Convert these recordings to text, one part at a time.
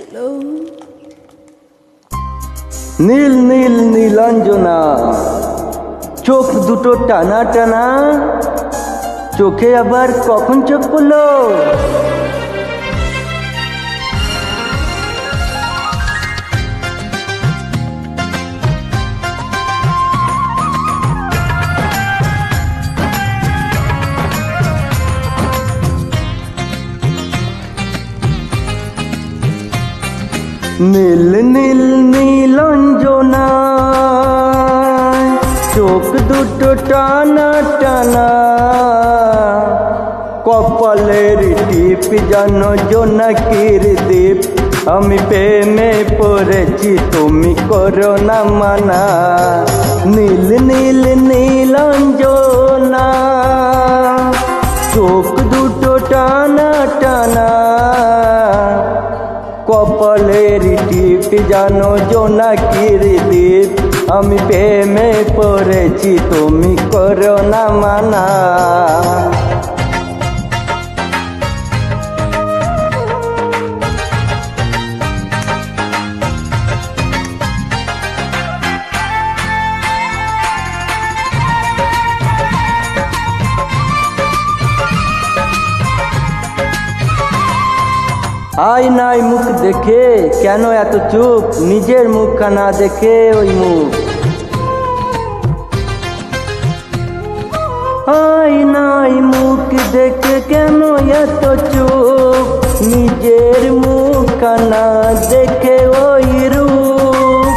Hello. নীল নীল নীলাঞ্জনা, চোখ দুটো টানা টানা, চোখে আবার কখন চোখ পড়লো? নীল নীল নীলাঞ্জনা, চোখ দুটো টানা টানা, কপালের টিপ জানো জোনাকির দ্বীপ, আমি প্রেমে পড়েছি তুমি করো না মানা। নীল নীল নীলাঞ্জনা, চোখ দুটো টানা টানা, কপালের টিপ জানো জোনাকির দ্বীপ, আমি প্রেমে পড়েছি তুমি করো না মানা। আয়নায় মুখ দেখে কেন এত চুপ, নিজের মুখখানা দেখে ওই মুখ। আয়নায় মুখ দেখে কেন এত চুপ, নিজের মুখখানা দেখে ওই রূপ।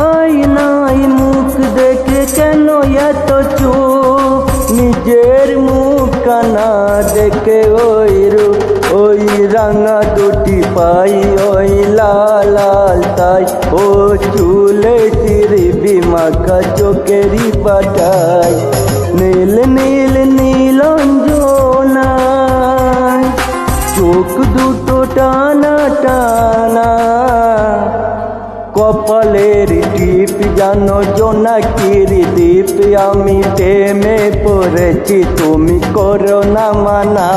আয়নায় মুখ দেখে কেন এত চুপ, নিজের মুখখানা দেখে ওই রূপ। ওই রাঙা দুটি পাই, ওই লাল লাল তাই, ও চুলে চিরবি মাখা চোখেরই বাটাই। নীল নীল নীলাঞ্জনা, চোখ দুটো টানা টানা, কপালের টিপ জানো জোনাকির দ্বীপ, আমি প্রেমে পড়েছি তুমি করো না মানা।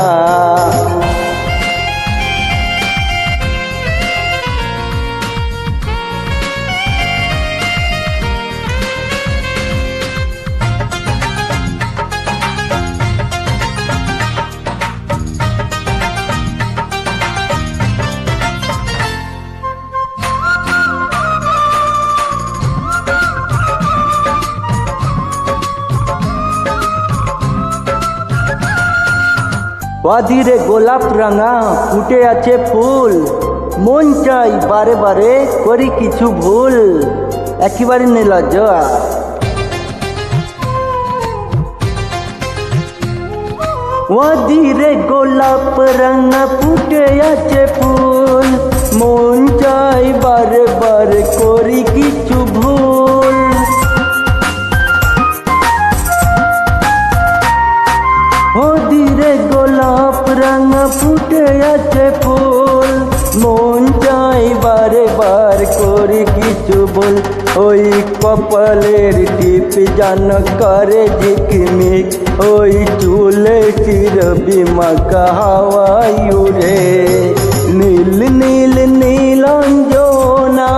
বাদিরে গোলাপ রাঙা ফুটে আছে ফুল, মন চাই বারে বারে করি কিছু ভুল, একেবারে নির্লজ্জ। বাদিরে গোলাপ রাঙা ফুটে আছে ফুল, মন চাই বারে বারে করি কিছু ভুল। ধীরে গোলাপ রাঙা ফুটে আছে ফুল, মন চাই বারে বার করি কিছু বল। ওই কপালের টিপ জান করে ঝিকমিক, ওই চুলে চিরবি মাখা হাওয়ায় উড়ে। নীল নীল নীলাঞ্জনা,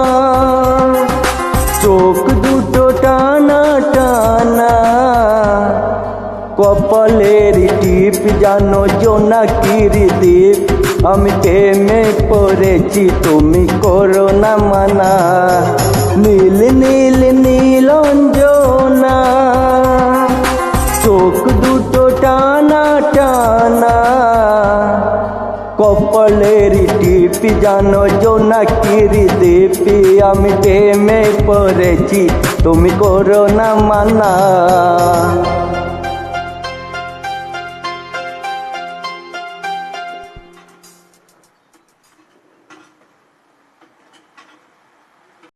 চোখ দুটো টানা টানা, কপালের টিপ জানো জোনাকির দ্বীপ, আমি প্রেমে পড়েছি তুমি করো না মানা। নীল নীল নীলাঞ্জনা, চোখ দুটো টানা টানা, কপালের টিপ জানো জোনাকির দ্বীপ, আমি প্রেমে পড়েছি তুমি করো না মানা।